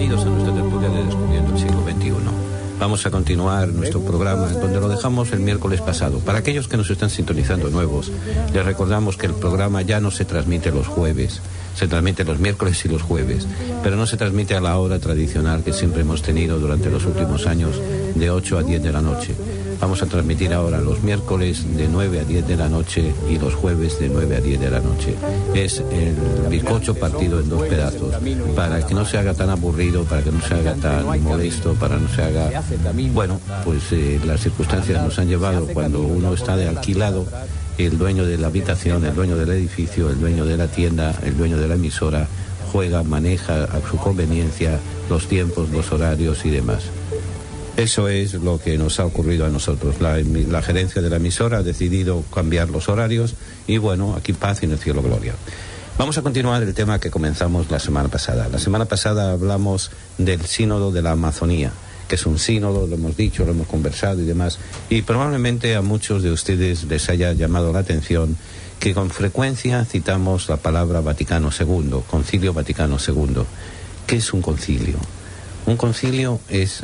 Bienvenidos a nuestra tertulia de Descubriendo el siglo XXI. Vamos a continuar nuestro programa donde lo dejamos el miércoles pasado. Para aquellos que nos están sintonizando nuevos, les recordamos que el programa ya no se transmite los jueves, se transmite los miércoles y los jueves, pero no se transmite a la hora tradicional que siempre hemos tenido durante los últimos años, de 8 a 10 de la noche. Vamos a transmitir ahora los miércoles de 9 a 10 de la noche y los jueves de 9 a 10 de la noche. Es el bizcocho partido en dos pedazos, para que no se haga tan aburrido, para que no se haga tan molesto, para no se haga... Bueno, pues las circunstancias nos han llevado, cuando uno está de alquilado, el dueño de la habitación, el dueño del edificio, el dueño de la tienda, el dueño de la emisora, juega, maneja a su conveniencia los tiempos, los horarios y demás. Eso es lo que nos ha ocurrido a nosotros. La gerencia de la emisora ha decidido cambiar los horarios y bueno, aquí paz y en el cielo gloria. Vamos a continuar el tema que comenzamos la semana pasada. La semana pasada hablamos del sínodo de la Amazonía, que es un sínodo, lo hemos dicho, lo hemos conversado y demás, y probablemente a muchos de ustedes les haya llamado la atención que con frecuencia citamos la palabra Vaticano II, Concilio Vaticano II. ¿Qué es un concilio? Un concilio es,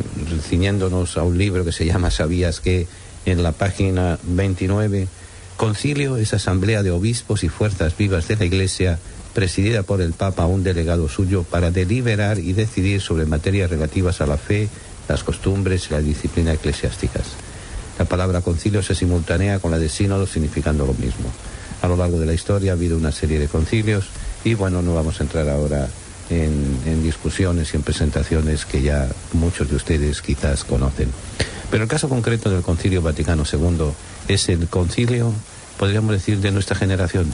ciñéndonos a un libro que se llama ¿Sabías qué?, en la página 29, concilio es asamblea de obispos y fuerzas vivas de la Iglesia, presidida por el Papa o un delegado suyo, para deliberar y decidir sobre materias relativas a la fe, las costumbres y la disciplina eclesiásticas. La palabra concilio se simultánea con la de sínodo, significando lo mismo. A lo largo de la historia ha habido una serie de concilios y bueno, no vamos a entrar ahora en discusiones y en presentaciones que ya muchos de ustedes quizás conocen. Pero el caso concreto del Concilio Vaticano II es el concilio, podríamos decir, de nuestra generación,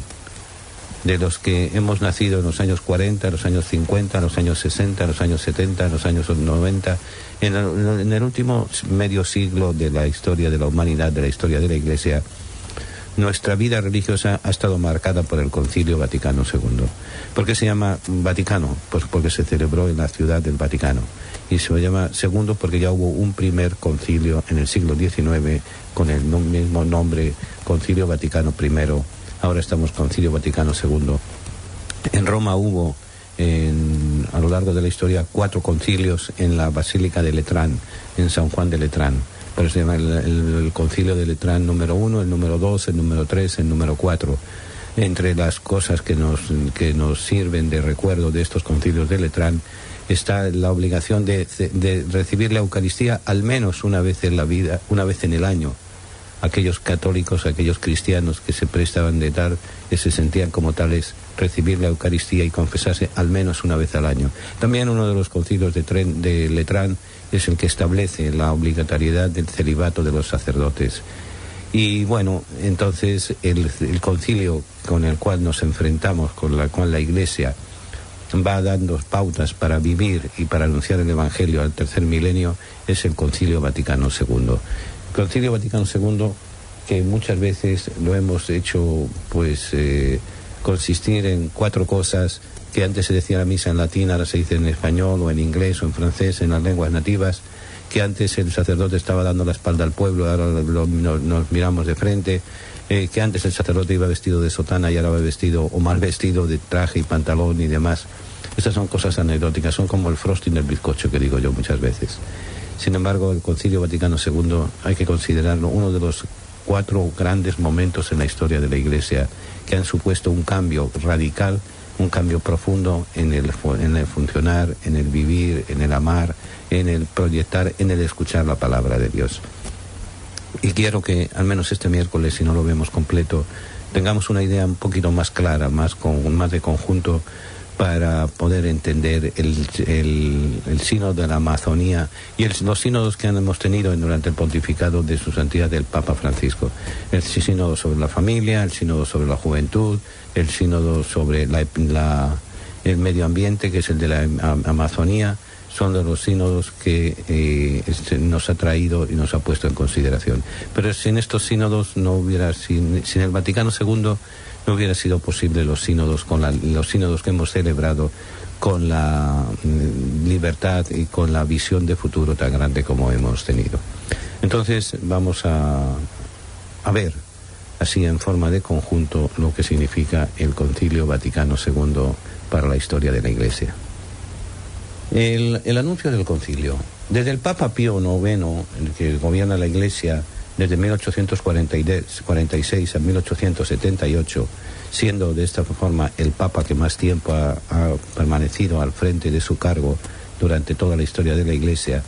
de los que hemos nacido en los años 40, en los años 50, en los años 60, en los años 70, en los años 90, en el último medio siglo de la historia de la humanidad, de la historia de la Iglesia. Nuestra vida religiosa ha estado marcada por el Concilio Vaticano II. ¿Por qué se llama Vaticano? Pues porque se celebró en la ciudad del Vaticano. Y se llama segundo porque ya hubo un primer concilio en el siglo XIX con el mismo nombre, Concilio Vaticano I. Ahora estamos Concilio Vaticano II. En Roma hubo, a lo largo de la historia, 4 concilios en la Basílica de Letrán, en San Juan de Letrán. Por eso se llama el concilio de Letrán número 1, el número 2, el número 3, el número 4. Entre las cosas que nos sirven de recuerdo de estos concilios de Letrán está la obligación de recibir la Eucaristía al menos una vez en la vida, una vez en el año. Aquellos católicos, aquellos cristianos que se prestaban de dar, que se sentían como tales, recibir la Eucaristía y confesarse al menos una vez al año. También uno de los concilios de Letrán es el que establece la obligatoriedad del celibato de los sacerdotes. Y bueno, entonces el concilio con el cual nos enfrentamos, con la cual la Iglesia va dando pautas para vivir y para anunciar el Evangelio al tercer milenio, es el Concilio Vaticano II. Concilio Vaticano II, que muchas veces lo hemos hecho consistir en 4 cosas que antes se decía la misa en latín, ahora se dice en español o en inglés o en francés, en las lenguas nativas, que antes el sacerdote estaba dando la espalda al pueblo, ahora nos miramos de frente, que antes el sacerdote iba vestido de sotana y ahora va vestido o mal vestido de traje y pantalón y demás. Estas son cosas anecdóticas, son como el frosting del bizcocho que digo yo muchas veces. Sin embargo, el Concilio Vaticano II hay que considerarlo uno de los 4 grandes momentos en la historia de la Iglesia que han supuesto un cambio radical, un cambio profundo en el funcionar, en el vivir, en el amar, en el proyectar, en el escuchar la palabra de Dios. Y quiero que, al menos este miércoles, si no lo vemos completo, tengamos una idea un poquito más clara, más de conjunto, para poder entender el sínodo de la Amazonía y los sínodos que hemos tenido durante el pontificado de su santidad del Papa Francisco. El sínodo sobre la familia, el sínodo sobre la juventud, el sínodo sobre el medio ambiente, que es el de la Amazonía, son de los sínodos que nos ha traído y nos ha puesto en consideración. Pero sin estos sínodos sin el Vaticano II no hubiera sido posible los sínodos que hemos celebrado con la libertad y con la visión de futuro tan grande como hemos tenido. Entonces vamos a ver así en forma de conjunto lo que significa el Concilio Vaticano II para la historia de la Iglesia. El anuncio del concilio. Desde el Papa Pío IX, el que gobierna la Iglesia desde 1846 a 1878, siendo de esta forma el Papa que más tiempo ha permanecido al frente de su cargo durante toda la historia de la Iglesia,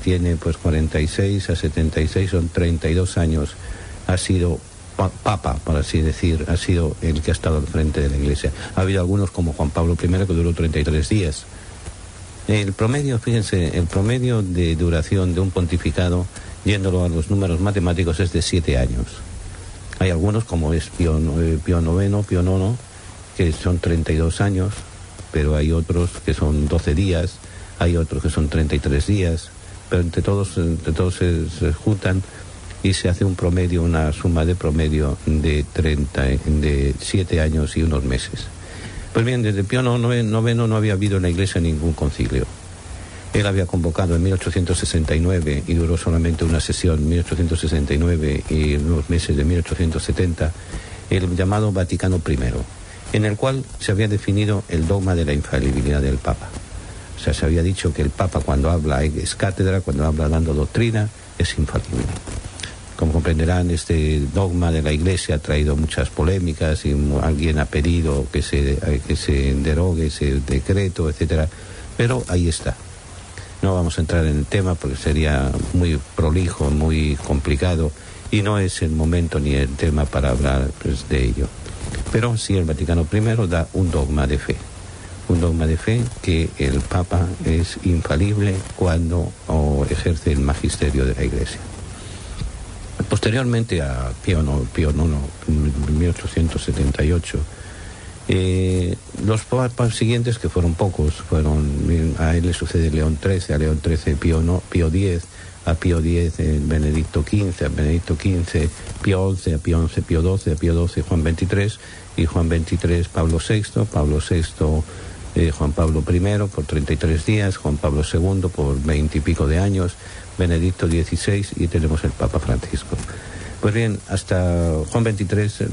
tiene pues 46 a 76, son 32 años, ha sido Papa, por así decir, ha sido el que ha estado al frente de la Iglesia. Ha habido algunos como Juan Pablo I que duró 33 días. El promedio, fíjense, el promedio de duración de un pontificado, yéndolo a los números matemáticos, es de 7 años. Hay algunos, como es Pío IX, que son 32 años, pero hay otros que son 12 días, hay otros que son 33 días, pero entre todos se juntan y se hace un promedio, una suma de promedio de 7 años y unos meses. Pues bien, desde Pío IX no había habido en la Iglesia ningún concilio. Él había convocado en 1869 y duró solamente una sesión, 1869 y unos meses de 1870, el llamado Vaticano I, en el cual se había definido el dogma de la infalibilidad del Papa. O sea, se había dicho que el Papa cuando habla es cátedra, cuando habla dando doctrina, es infalible. Como comprenderán, este dogma de la Iglesia ha traído muchas polémicas y alguien ha pedido que se derogue ese decreto, etcétera. Pero ahí está. No vamos a entrar en el tema porque sería muy prolijo, muy complicado y no es el momento ni el tema para hablar pues, de ello. Pero sí el Vaticano I da un dogma de fe. Un dogma de fe que el Papa es infalible cuando ejerce el magisterio de la Iglesia. Posteriormente a Pío IX, en 1878, los papas siguientes, que fueron pocos, a él le sucede León XIII, a León XIII Pío X, a Pío X Benedicto XV, a Benedicto XV Pío XI, a Pío XI Pío XII, a Pío XII Juan XXIII, y Juan XXIII Pablo VI, Juan Pablo I por 33 días, Juan Pablo II por 20 y pico de años, Benedicto XVI y tenemos el Papa Francisco. Pues bien, hasta Juan XXIII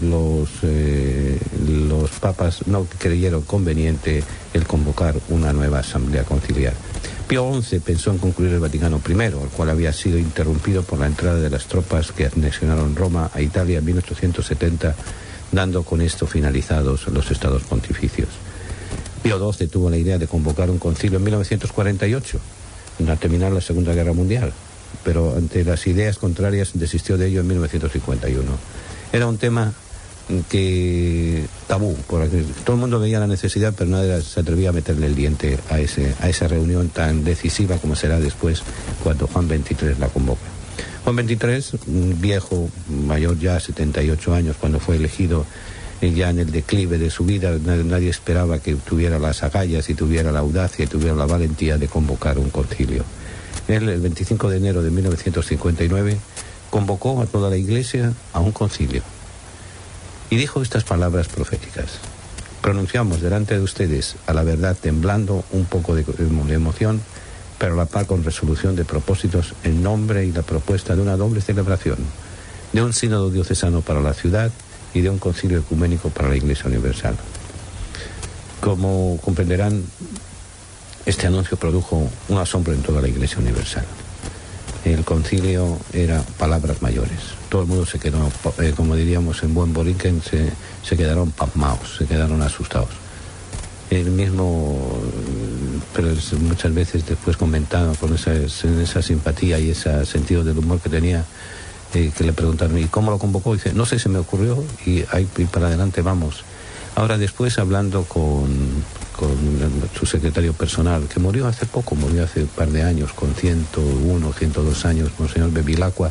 los papas no creyeron conveniente el convocar una nueva asamblea conciliar. Pío XI pensó en concluir el Vaticano I, el cual había sido interrumpido por la entrada de las tropas que anexionaron Roma a Italia en 1870, dando con esto finalizados los estados pontificios. Pío XII tuvo la idea de convocar un concilio en 1948, al terminar la Segunda Guerra Mundial, pero ante las ideas contrarias desistió de ello en 1951. Era un tema tabú, porque todo el mundo veía la necesidad, pero nadie se atrevía a meterle el diente a esa reunión tan decisiva como será después cuando Juan XXIII la convoca. Juan XXIII, un viejo, mayor ya, 78 años, cuando fue elegido, ya en el declive de su vida, nadie esperaba que tuviera las agallas y tuviera la audacia y tuviera la valentía de convocar un concilio. Él, el 25 de enero de 1959, convocó a toda la Iglesia a un concilio y dijo estas palabras proféticas: pronunciamos delante de ustedes a la verdad temblando un poco de emoción, pero a la par con resolución de propósitos en nombre y la propuesta de una doble celebración, de un sínodo diocesano para la ciudad y de un concilio ecuménico para la Iglesia Universal. Como comprenderán, este anuncio produjo un asombro en toda la Iglesia Universal. El concilio era palabras mayores. Todo el mundo se quedó, como diríamos en buen borinquen, se quedaron pasmaos, se quedaron asustados. Él mismo, pero muchas veces después comentaba con esa simpatía y ese sentido del humor que tenía, que le preguntaron, ¿y cómo lo convocó? Y dice, no sé, se me ocurrió y ahí para adelante vamos. Ahora después, hablando con su secretario personal, que murió hace poco, murió hace un par de años, con 101, 102 años, Monseñor Bevilacqua.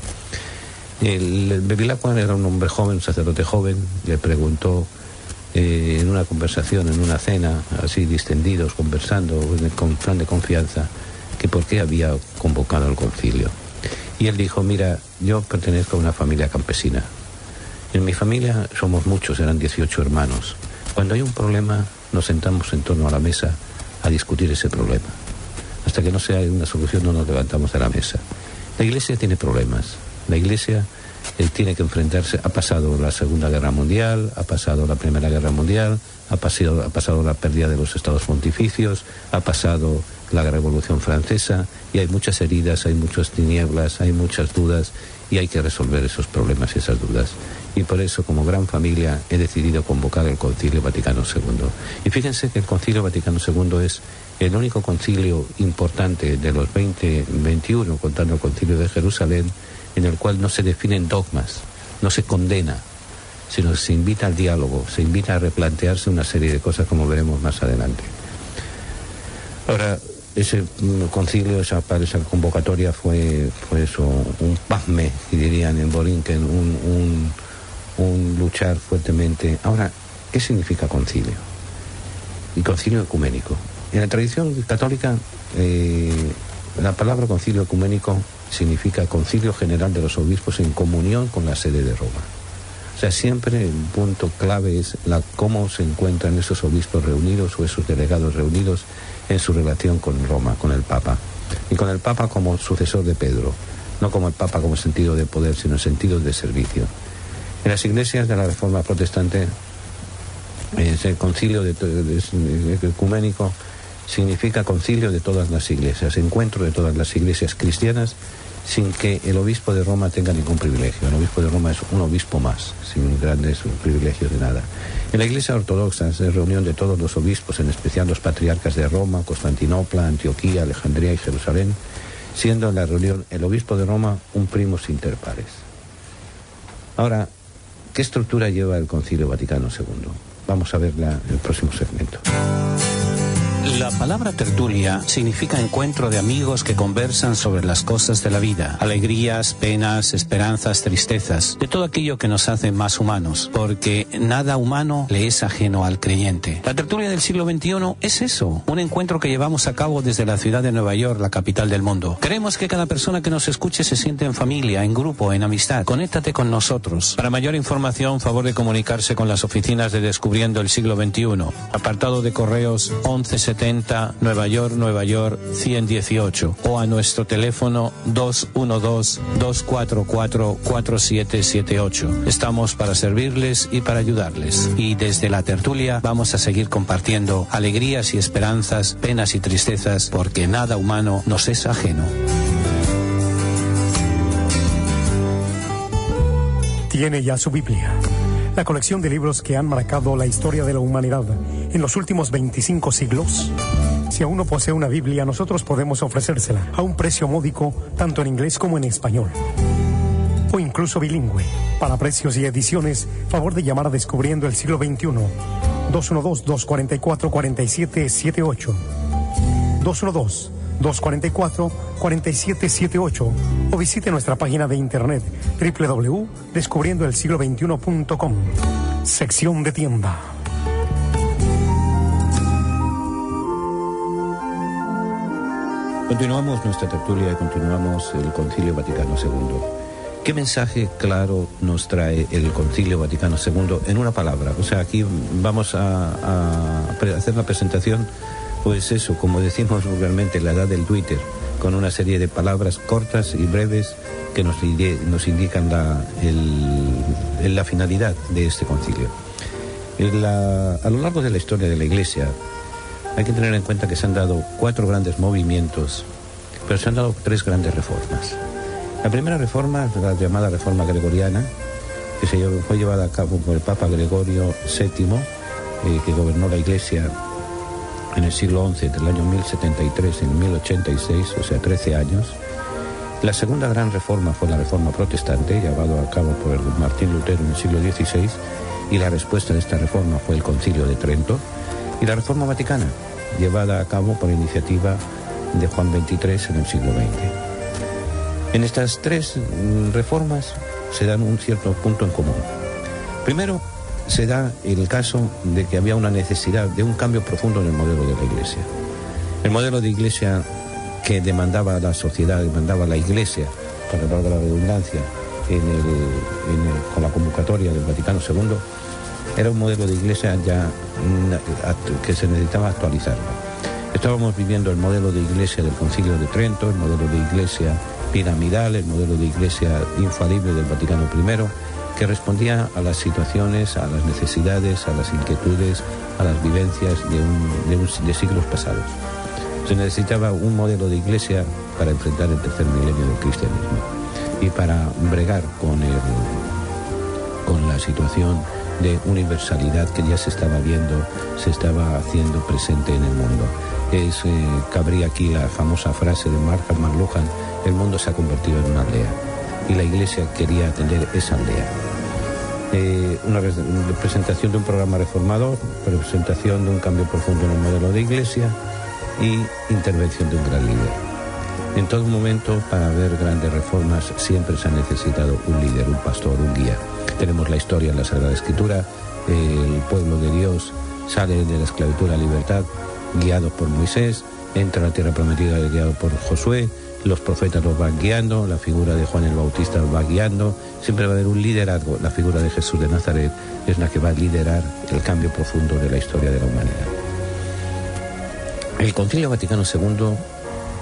El Bevilacqua era un hombre joven, un sacerdote joven, le preguntó en una conversación, en una cena, así distendidos, conversando, con plan de confianza, que por qué había convocado al concilio. Y él dijo, mira, yo pertenezco a una familia campesina. En mi familia somos muchos, eran 18 hermanos. Cuando hay un problema, nos sentamos en torno a la mesa a discutir ese problema. Hasta que no sea una solución, no nos levantamos de la mesa. La Iglesia tiene problemas. La Iglesia tiene que enfrentarse. Ha pasado la Segunda Guerra Mundial, ha pasado la Primera Guerra Mundial, ha pasado la pérdida de los estados pontificios, ha pasado la Revolución Francesa, y hay muchas heridas, hay muchas tinieblas, hay muchas dudas, y hay que resolver esos problemas y esas dudas. Y por eso, como gran familia, he decidido convocar el Concilio Vaticano II. Y fíjense que el Concilio Vaticano II es el único concilio importante de los 21, contando el Concilio de Jerusalén, en el cual no se definen dogmas, no se condena, sino se invita al diálogo, se invita a replantearse una serie de cosas, como veremos más adelante. Ahora, ese concilio, esa convocatoria fue eso, un pasme, dirían en Borinquen, un luchar fuertemente. Ahora, ¿qué significa concilio? Y concilio ecuménico. En la tradición católica, la palabra concilio ecuménico significa concilio general de los obispos en comunión con la sede de Roma. O sea, siempre el punto clave es cómo se encuentran esos obispos reunidos o esos delegados reunidos en su relación con Roma, con el Papa. Y con el Papa como sucesor de Pedro, no como el Papa como sentido de poder, sino en sentido de servicio. En las iglesias de la Reforma Protestante, el concilio ecuménico significa concilio de todas las iglesias, encuentro de todas las iglesias cristianas, sin que el obispo de Roma tenga ningún privilegio. El obispo de Roma es un obispo más, sin grandes privilegios de nada. En la Iglesia Ortodoxa es reunión de todos los obispos, en especial los patriarcas de Roma, Constantinopla, Antioquía, Alejandría y Jerusalén, siendo en la reunión el obispo de Roma un primus inter pares. Ahora, ¿qué estructura lleva el Concilio Vaticano II? Vamos a verla en el próximo segmento. La palabra tertulia significa encuentro de amigos que conversan sobre las cosas de la vida, alegrías, penas, esperanzas, tristezas, de todo aquello que nos hace más humanos, porque nada humano le es ajeno al creyente. La tertulia del siglo XXI es eso, un encuentro que llevamos a cabo desde la ciudad de Nueva York, la capital del mundo. Queremos que cada persona que nos escuche se siente en familia, en grupo, en amistad. Conéctate con nosotros. Para mayor información, favor de comunicarse con las oficinas de Descubriendo el Siglo XXI. Apartado de correos 1170 Nueva York 118, o a nuestro teléfono 212-244-4778. Estamos para servirles y para ayudarles. Y desde la tertulia vamos a seguir compartiendo alegrías y esperanzas, penas y tristezas, porque nada humano nos es ajeno. Tiene ya su Biblia, la colección de libros que han marcado la historia de la humanidad en los últimos 25 siglos. Si aún no posee una Biblia, nosotros podemos ofrecérsela a un precio módico, tanto en inglés como en español, o incluso bilingüe. Para precios y ediciones, favor de llamar a Descubriendo el Siglo XXI, 212-244-4778, 212-244-4778, o visite nuestra página de internet www.descubriendoelsiglo21.com, sección de tienda. Continuamos nuestra tertulia y continuamos el Concilio Vaticano II. ¿Qué mensaje claro nos trae el Concilio Vaticano II en una palabra? O sea, aquí vamos a hacer la presentación, pues eso, como decimos vulgarmente, la edad del Twitter, con una serie de palabras cortas y breves que nos indican la finalidad de este concilio. A lo largo de la historia de la Iglesia, hay que tener en cuenta que se han dado 4 grandes movimientos, pero se han dado 3 grandes reformas. La primera reforma, la llamada Reforma Gregoriana, que fue llevada a cabo por el Papa Gregorio VII, que gobernó la Iglesia en el siglo XI, entre el año 1073 y 1086, o sea, 13 años. La segunda gran reforma fue la Reforma Protestante, llevada a cabo por Martín Lutero en el siglo XVI, y la respuesta de esta reforma fue el Concilio de Trento. Y la Reforma Vaticana, llevada a cabo por iniciativa de Juan XXIII en el siglo XX. En estas 3 reformas se dan un cierto punto en común. Primero, se da el caso de que había una necesidad de un cambio profundo en el modelo de la Iglesia. El modelo de Iglesia que demandaba la sociedad, demandaba la Iglesia, para hablar de la redundancia, con la convocatoria del Vaticano II, era un modelo de Iglesia ya que se necesitaba actualizarlo. Estábamos viviendo el modelo de Iglesia del Concilio de Trento, el modelo de Iglesia piramidal, el modelo de Iglesia infalible del Vaticano I, que respondía a las situaciones, a las necesidades, a las inquietudes, a las vivencias de siglos pasados. Se necesitaba un modelo de iglesia para enfrentar el tercer milenio del cristianismo y para bregar con la situación de universalidad que ya se estaba viendo, se estaba haciendo presente en el mundo. Cabría aquí la famosa frase de Marshall McLuhan: el mundo se ha convertido en una aldea, y la iglesia quería atender esa aldea. Una presentación de un programa reformador, presentación de un cambio profundo en el modelo de iglesia y intervención de un gran líder. En todo momento, para ver grandes reformas, siempre se ha necesitado un líder, un pastor, un guía. Tenemos la historia en la Sagrada Escritura: el pueblo de Dios sale de la esclavitud a la libertad, guiados por Moisés, entra a la tierra prometida guiado por Josué, los profetas los van guiando, la figura de Juan el Bautista los va guiando, siempre va a haber un liderazgo. La figura de Jesús de Nazaret es la que va a liderar el cambio profundo de la historia de la humanidad. El Concilio Vaticano II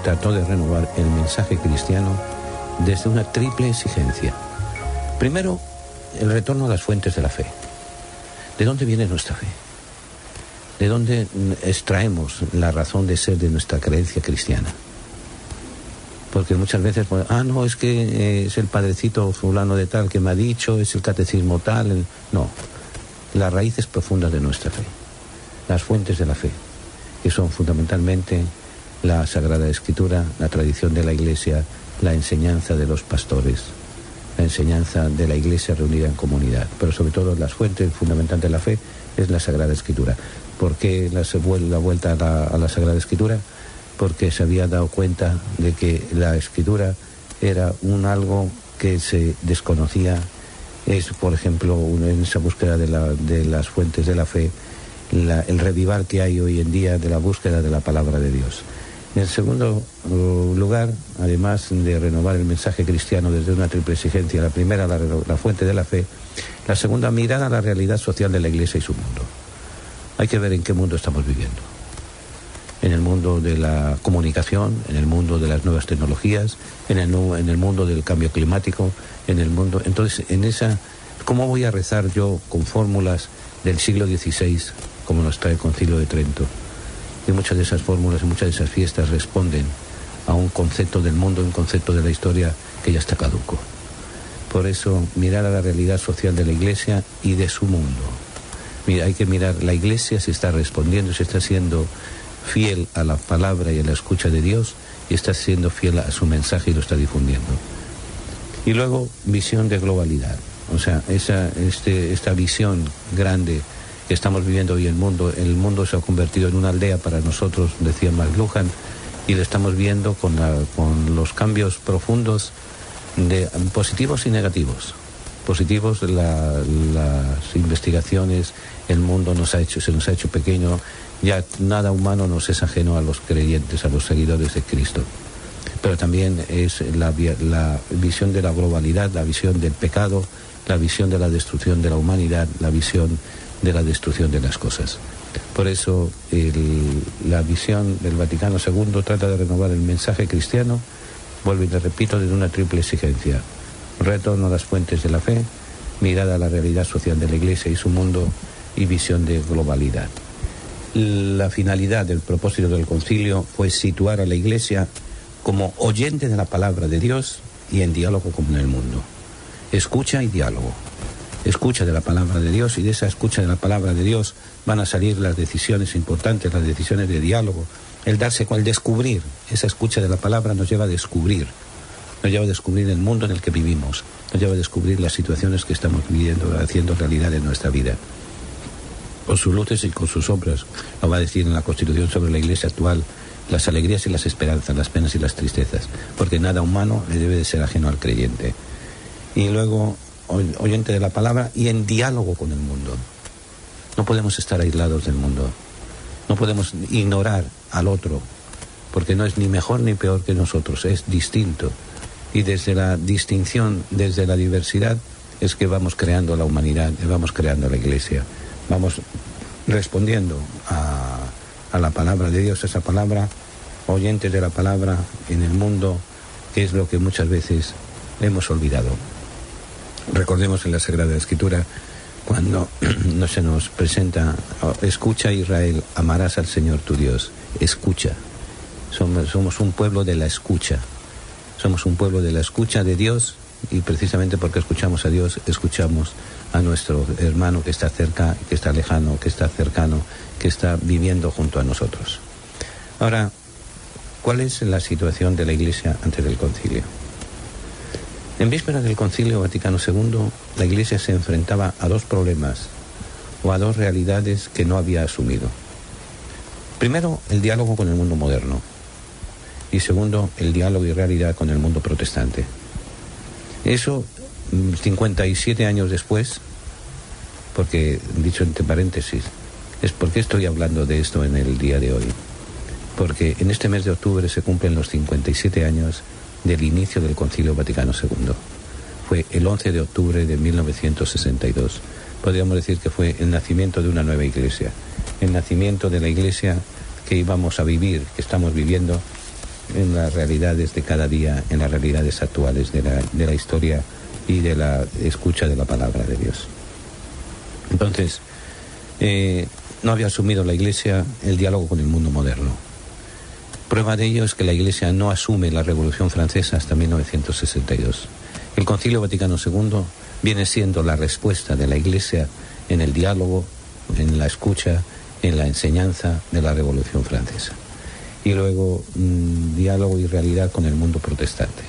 trató de renovar el mensaje cristiano desde una triple exigencia. Primero, el retorno a las fuentes de la fe. ¿De dónde viene nuestra fe? ¿De dónde extraemos la razón de ser de nuestra creencia cristiana? Porque muchas veces, no, es que es el padrecito fulano de tal que me ha dicho, es el catecismo tal. No, las raíces profundas de nuestra fe, las fuentes de la fe, que son fundamentalmente la Sagrada Escritura, la tradición de la Iglesia, la enseñanza de los pastores, la enseñanza de la Iglesia reunida en comunidad. Pero sobre todo las fuentes fundamentales de la fe es la Sagrada Escritura. ¿Por qué la vuelta a la Sagrada Escritura? Porque se había dado cuenta de que la Escritura era algo que se desconocía. Es, por ejemplo, en esa búsqueda de las fuentes de la fe, el revival que hay hoy en día de la búsqueda de la palabra de Dios. En segundo lugar, además de renovar el mensaje cristiano desde una triple exigencia: la primera, la fuente de la fe; la segunda, mirar a la realidad social de la Iglesia y su mundo. Hay que ver en qué mundo estamos viviendo. En el mundo de la comunicación, en el mundo de las nuevas tecnologías, en el mundo del cambio climático, en el mundo... Entonces, ¿cómo voy a rezar yo con fórmulas del siglo XVI, como nos trae el Concilio de Trento? Y muchas de esas fórmulas y muchas de esas fiestas responden a un concepto del mundo, un concepto de la historia que ya está caduco. Por eso, mirar a la realidad social de la Iglesia y de su mundo. Mira, hay que mirar, la Iglesia se está respondiendo, se está siendo fiel a la palabra y a la escucha de Dios, y está siendo fiel a su mensaje y lo está difundiendo. Y luego, visión de globalidad. O sea, esta visión grande que estamos viviendo hoy en el mundo se ha convertido en una aldea para nosotros, decía McLuhan, y lo estamos viendo con los cambios profundos de positivos y negativos. Positivos, las investigaciones, el mundo se nos ha hecho pequeño, ya nada humano nos es ajeno a los creyentes, a los seguidores de Cristo. Pero también es la visión de la globalidad, la visión del pecado, la visión de la destrucción de la humanidad, la visión de la destrucción de las cosas. Por eso la visión del Vaticano II trata de renovar el mensaje cristiano, vuelvo y le repito, desde una triple exigencia: retorno a las fuentes de la fe, mirada a la realidad social de la Iglesia y su mundo, y visión de globalidad. La finalidad del propósito del concilio fue situar a la Iglesia como oyente de la palabra de Dios y en diálogo con el mundo. Escucha y diálogo. Escucha de la palabra de Dios, y de esa escucha de la palabra de Dios van a salir las decisiones importantes, las decisiones de diálogo, el descubrir. Esa escucha de la palabra nos lleva a descubrir el mundo en el que vivimos, nos lleva a descubrir las situaciones que estamos viviendo, haciendo realidad en nuestra vida, con sus luces y con sus sombras. Lo va a decir en la Constitución sobre la Iglesia actual: las alegrías y las esperanzas, las penas y las tristezas, porque nada humano le debe de ser ajeno al creyente. Y luego, oyente de la palabra y en diálogo con el mundo. No podemos estar aislados del mundo, no podemos ignorar al otro, porque no es ni mejor ni peor que nosotros, es distinto. Y desde la distinción, desde la diversidad, es que vamos creando la humanidad, vamos creando la Iglesia, vamos respondiendo a la palabra de Dios, esa palabra, oyentes de la palabra en el mundo, que es lo que muchas veces hemos olvidado. Recordemos en la Sagrada Escritura, cuando no se nos presenta: escucha, Israel, amarás al Señor tu Dios. Escucha. Somos un pueblo de la escucha. Somos un pueblo de la escucha de Dios, y precisamente porque escuchamos a Dios, escuchamos a nuestro hermano que está cerca, que está lejano, que está cercano, que está viviendo junto a nosotros. Ahora, ¿cuál es la situación de la Iglesia antes del concilio? En vísperas del Concilio Vaticano II, la Iglesia se enfrentaba a dos problemas o a dos realidades que no había asumido. Primero, el diálogo con el mundo moderno, y segundo, el diálogo y realidad con el mundo protestante. Eso, 57 años después, porque, dicho entre paréntesis, es porque estoy hablando de esto en el día de hoy. Porque en este mes de octubre se cumplen los 57 años del inicio del Concilio Vaticano II. Fue el 11 de octubre de 1962. Podríamos decir que fue el nacimiento de una nueva iglesia. El nacimiento de la iglesia que íbamos a vivir, que estamos viviendo en las realidades de cada día, en las realidades actuales de la historia y de la escucha de la palabra de Dios. Entonces, no había asumido la Iglesia el diálogo con el mundo moderno. Prueba de ello es que la Iglesia no asume la Revolución Francesa hasta 1962. El Concilio Vaticano II viene siendo la respuesta de la Iglesia en el diálogo, en la escucha, en la enseñanza de la Revolución Francesa. Y luego diálogo y realidad con el mundo protestante.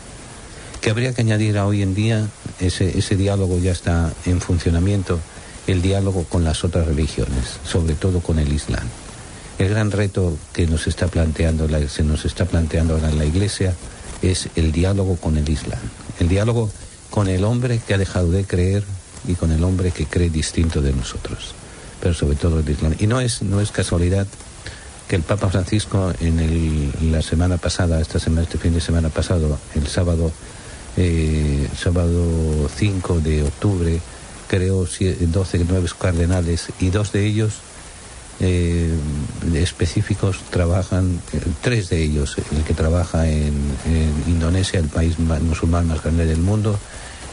Que habría que añadir a hoy en día, ese diálogo ya está en funcionamiento, el diálogo con las otras religiones, sobre todo con el Islam. El gran reto que se nos está planteando ahora en la Iglesia es el diálogo con el Islam. El diálogo con el hombre que ha dejado de creer y con el hombre que cree distinto de nosotros, pero sobre todo el Islam. Y no es casualidad que el Papa Francisco la semana pasada, este fin de semana pasado, el sábado 5 de octubre, creó 12 nuevos cardenales, y dos de ellos específicos trabajan, 3 de ellos, el que trabaja en Indonesia, el país musulmán más grande del mundo,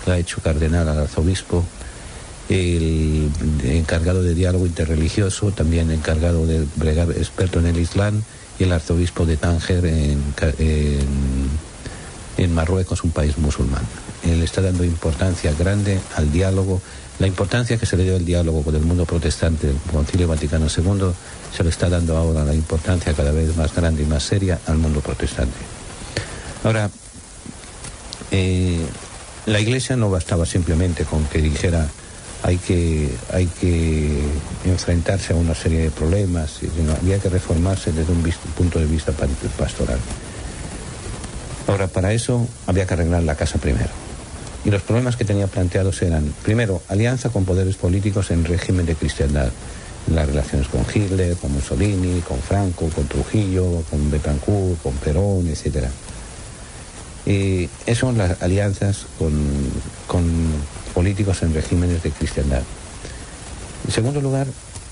lo ha hecho cardenal al arzobispo. El encargado de diálogo interreligioso, también encargado de bregar, experto en el Islam, y el arzobispo de Tánger en Marruecos, un país musulmán. Él está dando importancia grande al diálogo. La importancia que se le dio al diálogo con el mundo protestante del Concilio Vaticano II, se le está dando ahora la importancia cada vez más grande y más seria al mundo protestante. Ahora, la Iglesia no bastaba simplemente con que dijera hay que enfrentarse a una serie de problemas, sino había que reformarse desde un punto de vista pastoral. Ahora, para eso había que arreglar la casa primero. Y los problemas que tenía planteados eran, primero, alianza con poderes políticos en régimen de cristiandad, en las relaciones con Hitler, con Mussolini, con Franco, con Trujillo, con Betancourt, con Perón, etc. Y esas son las alianzas con políticos en regímenes de cristiandad. En segundo lugar,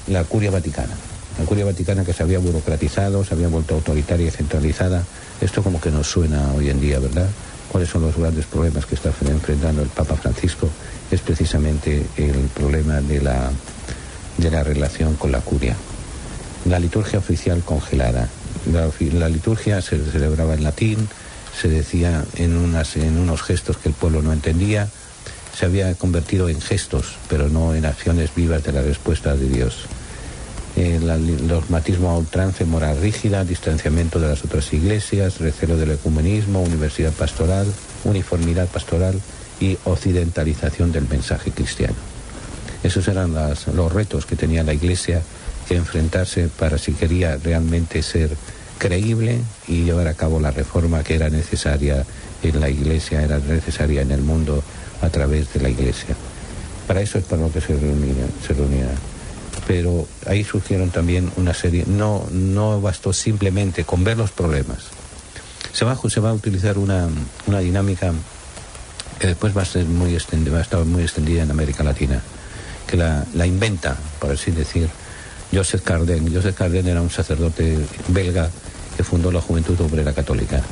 la Curia Vaticana. La Curia Vaticana, que se había burocratizado, se había vuelto autoritaria y centralizada. Esto como que nos suena hoy en día, ¿verdad? ¿Cuáles son los grandes problemas que está enfrentando el Papa Francisco? Es precisamente el problema de la relación con la Curia. La liturgia oficial congelada. La liturgia se celebraba en latín, se decía en unos gestos que el pueblo no entendía. Se había convertido en gestos, pero no en acciones vivas de la respuesta de Dios. Dogmatismo a ultranza, moral rígida, distanciamiento de las otras iglesias, recelo del ecumenismo, universidad pastoral, uniformidad pastoral y occidentalización del mensaje cristiano. Esos eran los retos que tenía la Iglesia que enfrentarse para si quería realmente ser creíble y llevar a cabo la reforma que era necesaria en la Iglesia, era necesaria en el mundo a través de la Iglesia. Para eso es para lo que se reunía. Pero ahí surgieron también una serie, no bastó simplemente con ver los problemas. Se va a utilizar una dinámica que después va a estar muy extendida en América Latina, que la inventa, por así decir, Joseph Cardin. Joseph Cardin era un sacerdote belga que fundó la Juventud Obrera Católica.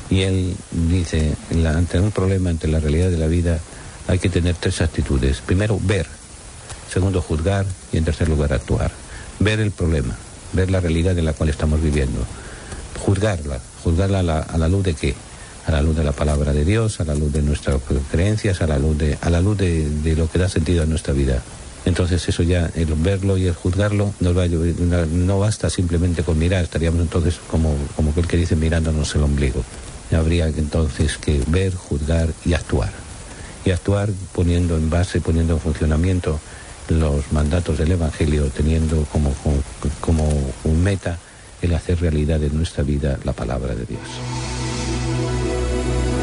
Y él dice, ante un problema, ante la realidad de la vida, hay que tener 3 actitudes. Primero, ver. Segundo, juzgar. Y en tercer lugar, actuar. Ver el problema, ver la realidad en la cual estamos viviendo. juzgarla a la luz de ¿qué? A la luz de la palabra de Dios, a la luz de nuestras creencias, a la luz de lo que da sentido a nuestra vida. Entonces eso ya, el verlo y el juzgarlo, no basta simplemente con mirar, estaríamos entonces como aquel que dice mirándonos el ombligo. Habría entonces que ver, juzgar y actuar. Y actuar poniendo en funcionamiento los mandatos del Evangelio, teniendo como un meta el hacer realidad en nuestra vida la palabra de Dios.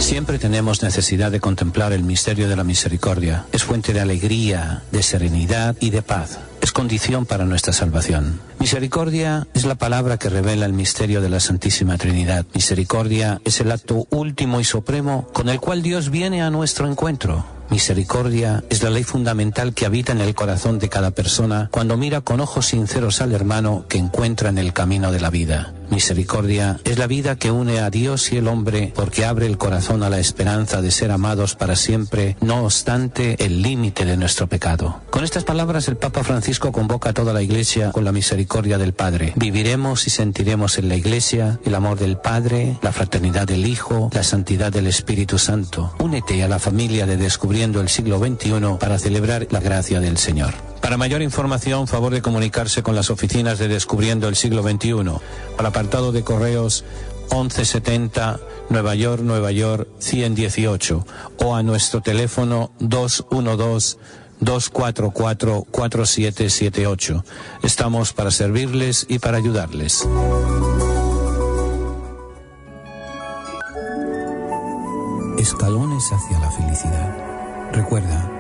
Siempre tenemos necesidad de contemplar el misterio de la misericordia. Es fuente de alegría, de serenidad y de paz. Es condición para nuestra salvación. Misericordia es la palabra que revela el misterio de la Santísima Trinidad. Misericordia es el acto último y supremo con el cual Dios viene a nuestro encuentro. Misericordia es la ley fundamental que habita en el corazón de cada persona cuando mira con ojos sinceros al hermano que encuentra en el camino de la vida. Misericordia es la vida que une a Dios y el hombre porque abre el corazón a la esperanza de ser amados para siempre, no obstante el límite de nuestro pecado. Con estas palabras el Papa Francisco convoca a toda la Iglesia con la misericordia del Padre. Viviremos y sentiremos en la Iglesia el amor del Padre, la fraternidad del Hijo, la santidad del Espíritu Santo. Únete a la familia de Descubriendo el siglo XXI para celebrar la gracia del Señor. Para mayor información, favor de comunicarse con las oficinas de Descubriendo el siglo XXI. Al apartado de correos 1170 Nueva York 118 o a nuestro teléfono 212-244-4778. Estamos para servirles y para ayudarles. Escalones hacia la felicidad. Recuerda,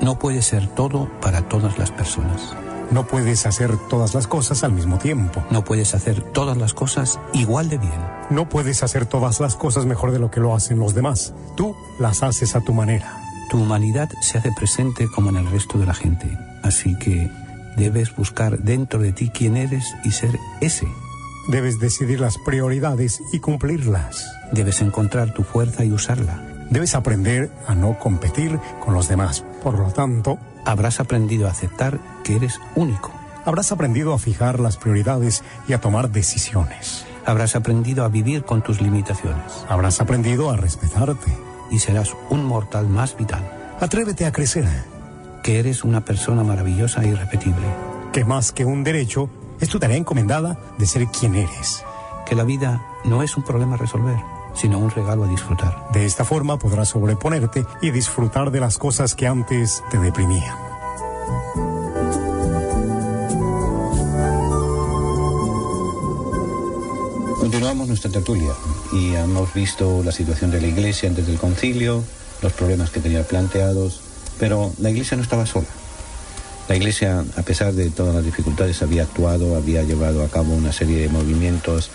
no puedes ser todo para todas las personas. No puedes hacer todas las cosas al mismo tiempo. No puedes hacer todas las cosas igual de bien. No puedes hacer todas las cosas mejor de lo que lo hacen los demás. Tú las haces a tu manera. Tu humanidad se hace presente como en el resto de la gente. Así que debes buscar dentro de ti quién eres y ser ese. Debes decidir las prioridades y cumplirlas. Debes encontrar tu fuerza y usarla. Debes aprender a no competir con los demás. Por lo tanto, habrás aprendido a aceptar que eres único. Habrás aprendido a fijar las prioridades y a tomar decisiones. Habrás aprendido a vivir con tus limitaciones. Habrás aprendido a respetarte. Y serás un mortal más vital. Atrévete a crecer. Que eres una persona maravillosa e irrepetible. Que más que un derecho, es tu tarea encomendada de ser quien eres. Que la vida no es un problema a resolver, sino un regalo a disfrutar. De esta forma podrás sobreponerte y disfrutar de las cosas que antes te deprimían. Continuamos nuestra tertulia y hemos visto la situación de la Iglesia antes del concilio, los problemas que tenía planteados, pero la Iglesia no estaba sola. La Iglesia, a pesar de todas las dificultades, había actuado, había llevado a cabo una serie de movimientos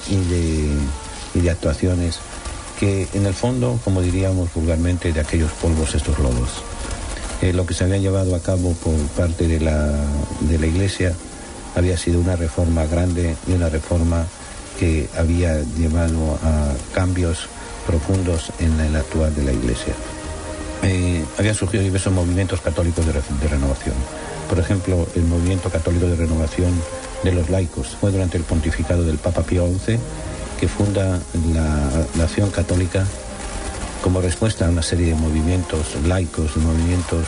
y de actuaciones que en el fondo, como diríamos vulgarmente, de aquellos polvos estos lodos. Lo que se había llevado a cabo por parte de la Iglesia había sido una reforma grande y una reforma que había llevado a cambios profundos en el actuar de la Iglesia. Habían surgido diversos movimientos católicos de renovación. Por ejemplo, el movimiento católico de renovación de los laicos fue durante el pontificado del Papa Pío XI, que funda la Acción Católica como respuesta a una serie de movimientos laicos, de movimientos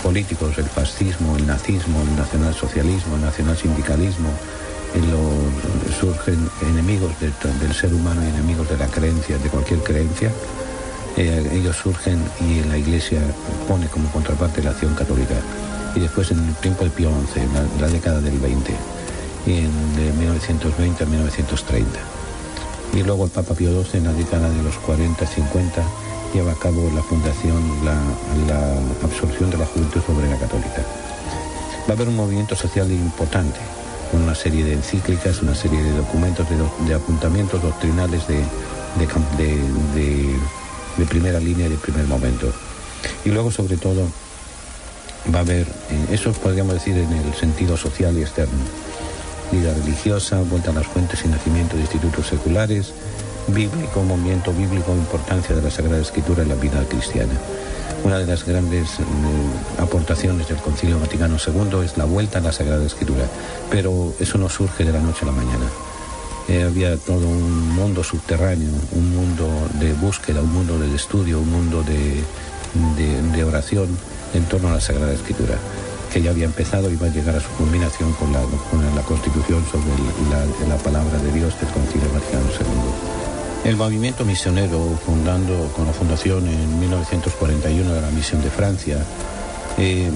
políticos, el fascismo, el nazismo, el nacionalsocialismo, el nacionalsindicalismo. Surgen enemigos del ser humano y enemigos de la creencia, de cualquier creencia. Ellos surgen y la Iglesia pone como contraparte la Acción Católica. Y después, en el tiempo de Pío XI, en la década del 20, y de 1920 a 1930. Y luego el Papa Pío XII, en la década de los 40, 50, lleva a cabo la fundación, la absorción de la Juventud Obrera Católica. Va a haber un movimiento social importante, con una serie de encíclicas, una serie de documentos, de apuntamientos doctrinales de primera línea y de primer momento. Y luego, sobre todo, va a haber, eso podríamos decir en el sentido social y externo, vida religiosa, vuelta a las fuentes y nacimiento de institutos seculares, bíblico, movimiento bíblico, importancia de la Sagrada Escritura en la vida cristiana. Una de las grandes aportaciones del Concilio Vaticano II es la vuelta a la Sagrada Escritura, pero eso no surge de la noche a la mañana. Había todo un mundo subterráneo, un mundo de búsqueda, un mundo de estudio, un mundo de oración en torno a la Sagrada Escritura, que ya había empezado y va a llegar a su culminación con la constitución sobre la palabra de Dios del Concilio Vaticano II. El movimiento misionero, con la fundación en 1941 de la Misión de Francia,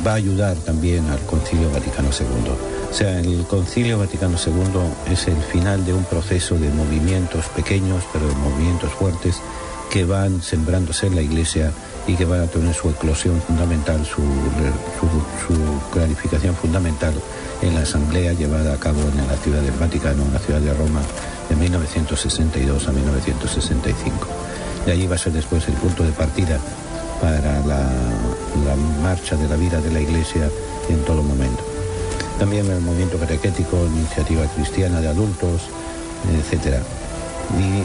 va a ayudar también al Concilio Vaticano II. O sea, el Concilio Vaticano II es el final de un proceso de movimientos pequeños, pero de movimientos fuertes, que van sembrándose en la Iglesia y que van a tener su eclosión fundamental, su clarificación fundamental en la asamblea llevada a cabo en la ciudad del Vaticano, en la ciudad de Roma, de 1962 a 1965. De allí va a ser después el punto de partida para la marcha de la vida de la Iglesia en todo momento. También el movimiento catequético, iniciativa cristiana de adultos, etc. Y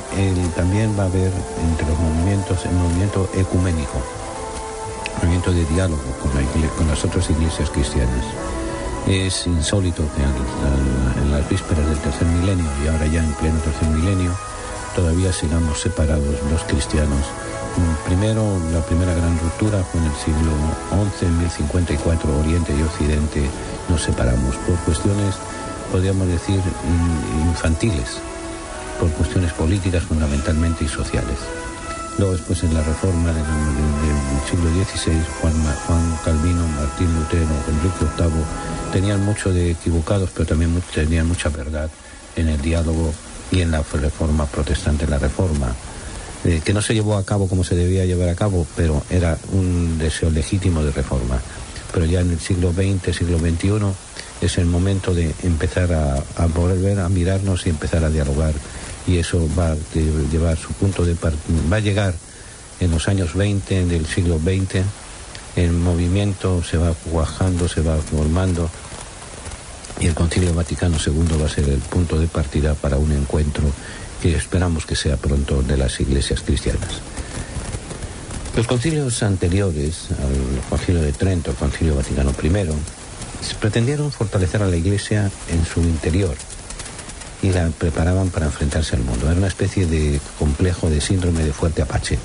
también va a haber entre los movimientos el movimiento ecuménico, movimiento de diálogo con las otras iglesias cristianas. Es insólito que en las vísperas del tercer milenio, y ahora ya en pleno tercer milenio, todavía sigamos separados los cristianos. Primero, la primera gran ruptura fue en el siglo XI, en 1054, Oriente y Occidente nos separamos por cuestiones, podríamos decir, infantiles, por cuestiones políticas fundamentalmente y sociales. Luego después en la reforma del siglo XVI, Juan Calvino, Martín Lutero, Enrique VIII, tenían mucho de equivocados, pero también tenían mucha verdad en el diálogo y en la reforma protestante, la reforma, que no se llevó a cabo como se debía llevar a cabo, pero era un deseo legítimo de reforma. Pero ya en el siglo XX, siglo XXI, es el momento de empezar a volver a mirarnos y empezar a dialogar. Y eso va a llevar su punto de partida, va a llegar en los años 20 del siglo XX, el movimiento se va cuajando, se va formando, y el Concilio Vaticano II va a ser el punto de partida para un encuentro que esperamos que sea pronto de las iglesias cristianas. Los concilios anteriores al Concilio de Trento, el Concilio Vaticano I, pretendieron fortalecer a la Iglesia en su interior y la preparaban para enfrentarse al mundo. Era una especie de complejo de síndrome de fuerte apache.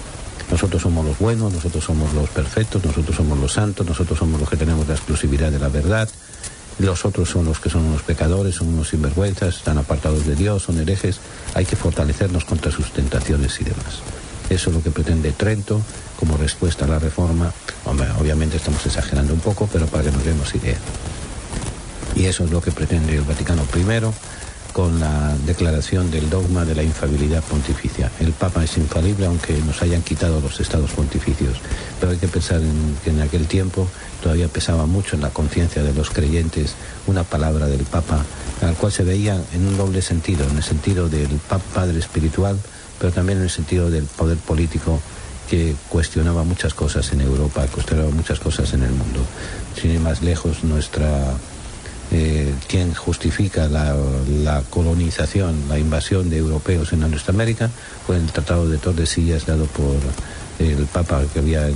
Nosotros somos los buenos, nosotros somos los perfectos, nosotros somos los santos, nosotros somos los que tenemos la exclusividad de la verdad. Los otros son los que son unos pecadores, son unos sinvergüenzas, están apartados de Dios, son herejes. Hay que fortalecernos contra sus tentaciones y demás. Eso es lo que pretende Trento como respuesta a la reforma. Hombre, obviamente estamos exagerando un poco, pero para que nos demos idea. Y eso es lo que pretende el Vaticano I con la declaración del dogma de la infalibilidad pontificia. El Papa es infalible aunque nos hayan quitado los estados pontificios, pero hay que pensar que en aquel tiempo todavía pesaba mucho en la conciencia de los creyentes una palabra del Papa, al cual se veía en un doble sentido, en el sentido del Padre espiritual, pero también en el sentido del poder político, que cuestionaba muchas cosas en Europa, cuestionaba muchas cosas en el mundo. Sin ir más lejos, quien justifica la colonización, la invasión de europeos en nuestra América, fue el Tratado de Tordesillas dado por el Papa que había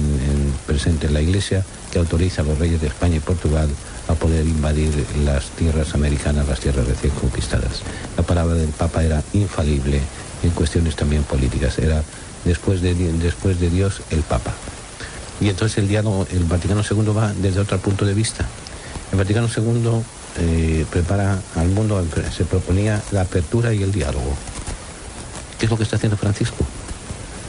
presente en la Iglesia, que autoriza a los reyes de España y Portugal a poder invadir las tierras americanas, las tierras recién conquistadas. La palabra del Papa era infalible en cuestiones también políticas, era después de Dios el Papa. Y entonces el Vaticano II va desde otro punto de vista. El Vaticano II prepara al mundo, se proponía la apertura y el diálogo. ¿Qué es lo que está haciendo Francisco?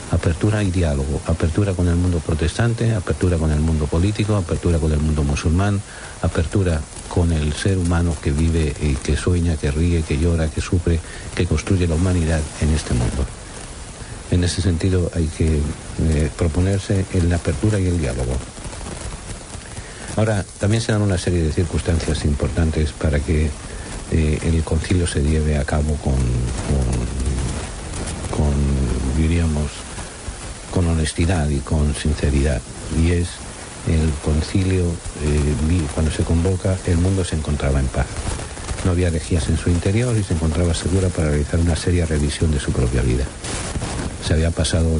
Apertura y diálogo, apertura con el mundo protestante, apertura con el mundo político, apertura con el mundo musulmán, apertura con el ser humano que vive y que sueña, que ríe, que llora, que sufre, que construye la humanidad en este mundo. En ese sentido hay que proponerse en la apertura y el diálogo. Ahora, también se dan una serie de circunstancias importantes para que el concilio se lleve a cabo diríamos, con honestidad y con sinceridad. Y es el concilio, cuando se convoca, el mundo se encontraba en paz. No había herejías en su interior y se encontraba segura para realizar una seria revisión de su propia vida. Se había pasado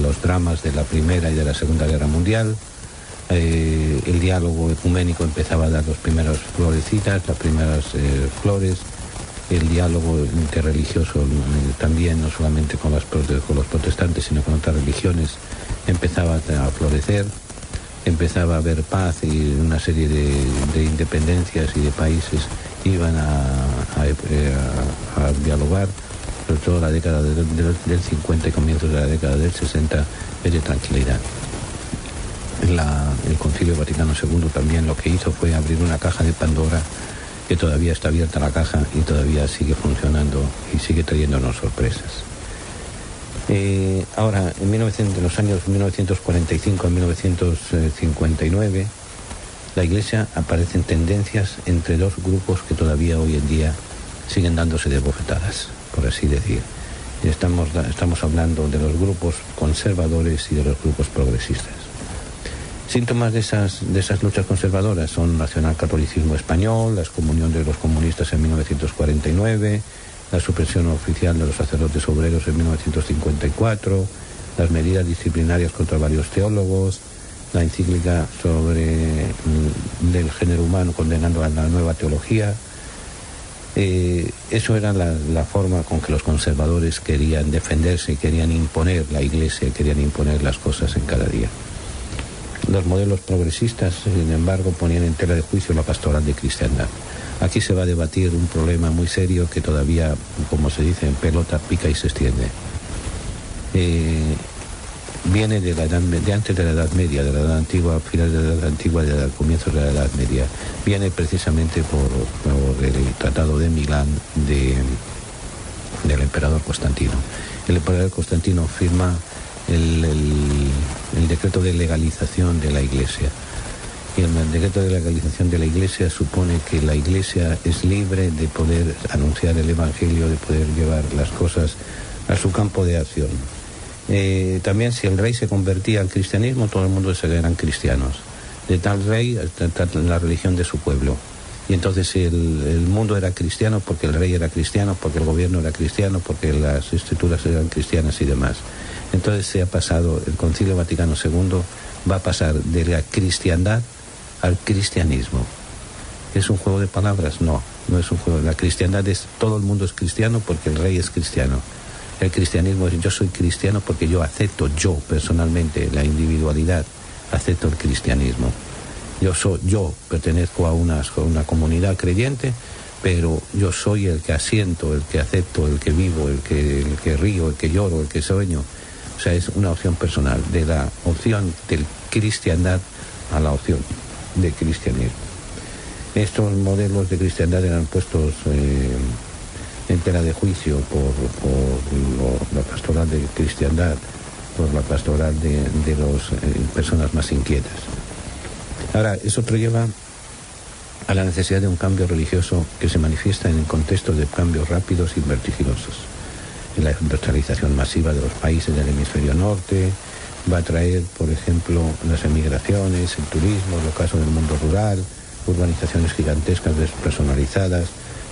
los dramas de la Primera y de la Segunda Guerra Mundial. El diálogo ecuménico empezaba a dar las primeras florecitas, las primeras flores. el diálogo interreligioso también, no solamente con los protestantes, sino con otras religiones, empezaba a florecer, empezaba a haber paz y una serie de independencias y de países iban a dialogar. Sobre todo la década del 50 y comienzos de la década del 60 es de tranquilidad. El Concilio Vaticano II también lo que hizo fue abrir una caja de Pandora, que todavía está abierta la caja y todavía sigue funcionando y sigue trayéndonos sorpresas. Ahora, en los años 1945 a 1959, la Iglesia aparecen tendencias entre dos grupos que todavía hoy en día siguen dándose de bofetadas, por así decir. Estamos hablando de los grupos conservadores y de los grupos progresistas. Síntomas de esas luchas conservadoras son nacionalcatolicismo español, la excomunión de los comunistas en 1949, la supresión oficial de los sacerdotes obreros en 1954, las medidas disciplinarias contra varios teólogos, la encíclica del género humano condenando a la nueva teología. Eso era la forma con que los conservadores querían defenderse, querían imponer la Iglesia, querían imponer las cosas en cada día. Los modelos progresistas, sin embargo, ponían en tela de juicio la pastoral de cristiandad. Aquí se va a debatir un problema muy serio que todavía, como se dice en pelota, pica y se extiende. Viene de antes de la Edad Media, de la Edad Antigua, finales de la Edad Antigua, de comienzos de la Edad Media. Viene precisamente por el Tratado de Milán del emperador Constantino. El emperador Constantino firma el decreto de legalización de la Iglesia. Y el decreto de legalización de la Iglesia supone que la Iglesia es libre de poder anunciar el Evangelio, de poder llevar las cosas a su campo de acción. También si el rey se convertía al cristianismo, todo el mundo eran cristianos. De tal rey, la religión de su pueblo. Y entonces el mundo era cristiano porque el rey era cristiano, porque el gobierno era cristiano, porque las escrituras eran cristianas y demás. Entonces se ha pasado, el Concilio Vaticano II va a pasar de la cristiandad al cristianismo. ¿Es un juego de palabras? No es un juego. La cristiandad es, todo el mundo es cristiano porque el rey es cristiano. El cristianismo es, yo soy cristiano porque yo acepto, yo personalmente, la individualidad, acepto el cristianismo. Yo pertenezco a una comunidad creyente, pero yo soy el que asiento, el que acepto, el que vivo, el que río, el que lloro, el que sueño. O sea, es una opción personal, de la opción del cristiandad a la opción de cristianismo. Estos modelos de cristiandad eran puestos en tela de juicio por la pastoral de cristiandad, por la pastoral de las personas más inquietas. Ahora, eso otro lleva a la necesidad de un cambio religioso que se manifiesta en el contexto de cambios rápidos y vertiginosos. La industrialización masiva de los países del hemisferio norte va a traer, por ejemplo, las emigraciones, el turismo, el ocaso del mundo rural, urbanizaciones gigantescas despersonalizadas,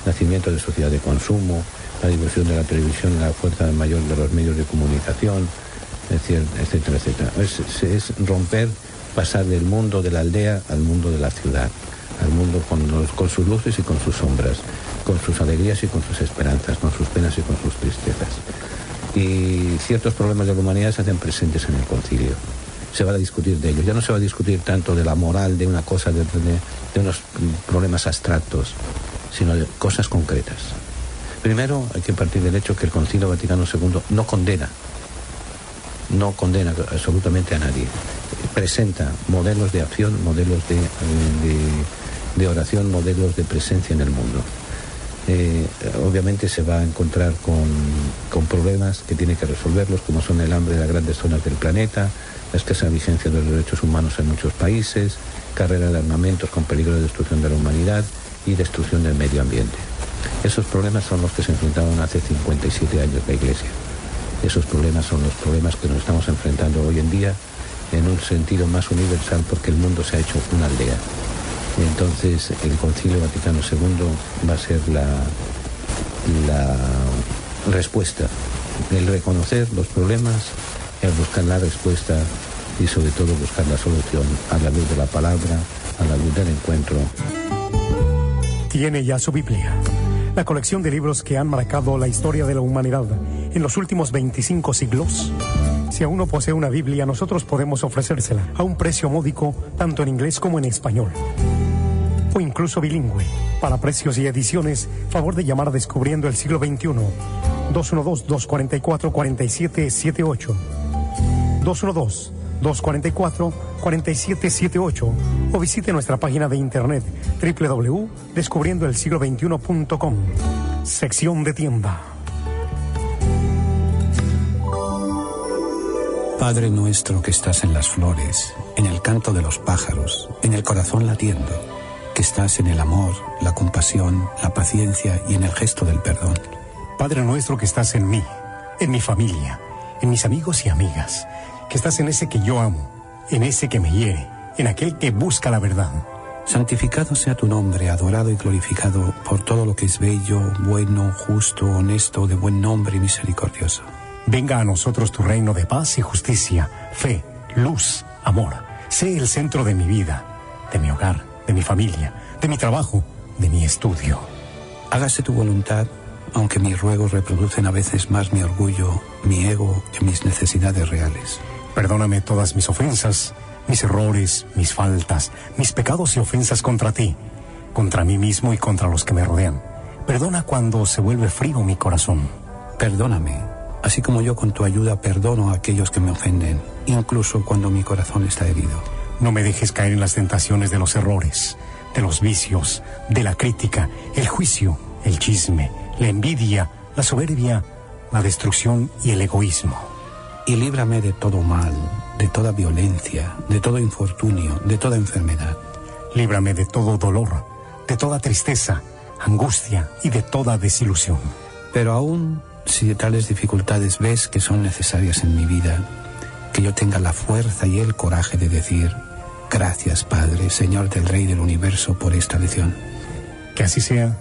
nacimiento de sociedad de consumo, la diversión de la televisión y la fuerza mayor de los medios de comunicación, etcétera, etcétera. Es romper, pasar del mundo de la aldea al mundo de la ciudad, al mundo con sus luces y con sus sombras, con sus alegrías y con sus esperanzas, con sus penas y con sus tristezas. Y ciertos problemas de la humanidad se hacen presentes en el concilio. Se va a discutir de ellos. Ya no se va a discutir tanto de la moral, de una cosa, de unos problemas abstractos, sino de cosas concretas. Primero hay que partir del hecho que el Concilio Vaticano II no condena absolutamente a nadie. Presenta modelos de acción, modelos de oración, modelos de presencia en el mundo. Obviamente se va a encontrar con problemas que tiene que resolverlos, como son el hambre de las grandes zonas del planeta, la escasa vigencia de los derechos humanos en muchos países, carrera de armamentos con peligro de destrucción de la humanidad y destrucción del medio ambiente. Esos problemas son los que se enfrentaron hace 57 años la Iglesia. Esos problemas son los problemas que nos estamos enfrentando hoy en día en un sentido más universal, porque el mundo se ha hecho una aldea. Entonces el Concilio Vaticano II va a ser la respuesta, el reconocer los problemas, el buscar la respuesta y sobre todo buscar la solución a la luz de la palabra, a la luz del encuentro. Tiene ya su Biblia. la colección de libros que han marcado la historia de la humanidad en los últimos 25 siglos. Si aún no posee una Biblia, nosotros podemos ofrecérsela a un precio módico, tanto en inglés como en español, o incluso bilingüe. Para precios y ediciones, favor de llamar a Descubriendo el Siglo XXI, 212-244-4778, 212-244-4778, o visite nuestra página de internet www.descubriendoelsiglo21.com, sección de tienda. Padre nuestro que estás en las flores, en el canto de los pájaros, en el corazón latiendo, que estás en el amor, la compasión, la paciencia y en el gesto del perdón. Padre nuestro que estás en mí, en mi familia, en mis amigos y amigas, que estás en ese que yo amo, en ese que me hiere, en aquel que busca la verdad. Santificado sea tu nombre, adorado y glorificado por todo lo que es bello, bueno, justo, honesto, de buen nombre y misericordioso. Venga a nosotros tu reino de paz y justicia, fe, luz, amor. Sé el centro de mi vida, de mi hogar, de mi familia, de mi trabajo, de mi estudio. Hágase tu voluntad, aunque mis ruegos reproducen a veces más mi orgullo, mi ego y mis necesidades reales. Perdóname todas mis ofensas, mis errores, mis faltas, mis pecados y ofensas contra ti, contra mí mismo y contra los que me rodean. Perdona cuando se vuelve frío mi corazón. Perdóname, así como yo con tu ayuda perdono a aquellos que me ofenden, incluso cuando mi corazón está herido. No me dejes caer en las tentaciones de los errores, de los vicios, de la crítica, el juicio, el chisme, la envidia, la soberbia, la destrucción y el egoísmo. Y líbrame de todo mal, de toda violencia, de todo infortunio, de toda enfermedad. Líbrame de todo dolor, de toda tristeza, angustia y de toda desilusión. Pero aún si de tales dificultades ves que son necesarias en mi vida, que yo tenga la fuerza y el coraje de decir: gracias, Padre, Señor del Rey del Universo, por esta lección. Que así sea.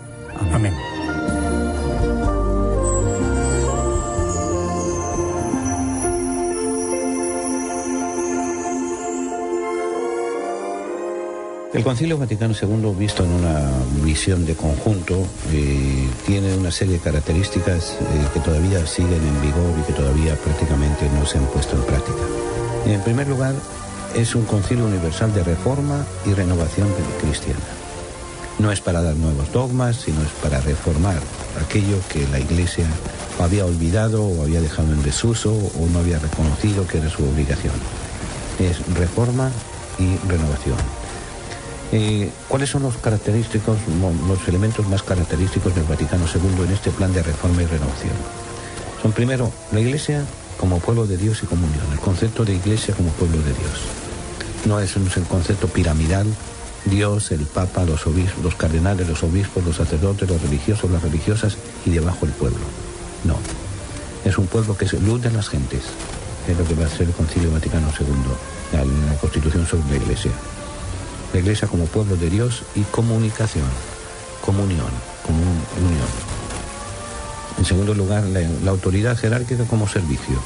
Amén. El Concilio Vaticano II, visto en una visión de conjunto, tiene una serie de características que todavía siguen en vigor y que todavía prácticamente no se han puesto en práctica. En primer lugar, es un concilio universal de reforma y renovación cristiana. No es para dar nuevos dogmas, sino es para reformar aquello que la Iglesia había olvidado o había dejado en desuso o no había reconocido que era su obligación. Es reforma y renovación. ¿Cuáles son los elementos más característicos del Vaticano II en este plan de reforma y renovación? Son, primero, la Iglesia como pueblo de Dios y comunión, el concepto de Iglesia como pueblo de Dios. No es el concepto piramidal, Dios, el Papa, los obispos, los cardenales, los obispos, los sacerdotes, los religiosos, las religiosas y debajo el pueblo. No, es un pueblo que es luz de las gentes, es lo que va a ser el Concilio Vaticano II, la Constitución sobre la Iglesia. La Iglesia como pueblo de Dios y comunicación, comunión. En segundo lugar, la autoridad jerárquica como servicio.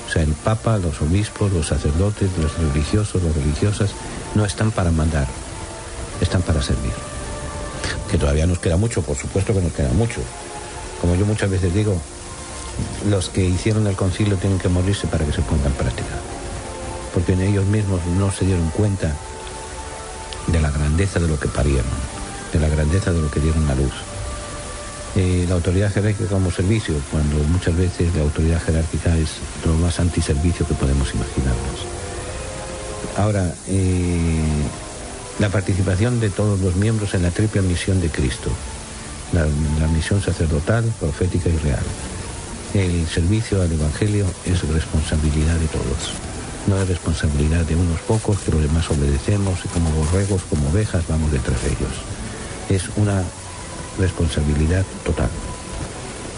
O sea, el Papa, los obispos, los sacerdotes, los religiosos, las religiosas, no están para mandar, están para servir. Que todavía nos queda mucho, por supuesto que nos queda mucho. Como yo muchas veces digo, los que hicieron el concilio tienen que morirse para que se ponga en práctica. Porque en ellos mismos no se dieron cuenta de la grandeza de lo que parieron, de la grandeza de lo que dieron a luz. La autoridad jerárquica como servicio, cuando muchas veces la autoridad jerárquica es lo más antiservicio que podemos imaginarnos. Ahora, la participación de todos los miembros en la triple misión de Cristo, la misión sacerdotal, profética y real. El servicio al Evangelio es responsabilidad de todos. No es responsabilidad de unos pocos que los demás obedecemos y como borregos, como ovejas, vamos detrás de ellos. Es una responsabilidad total.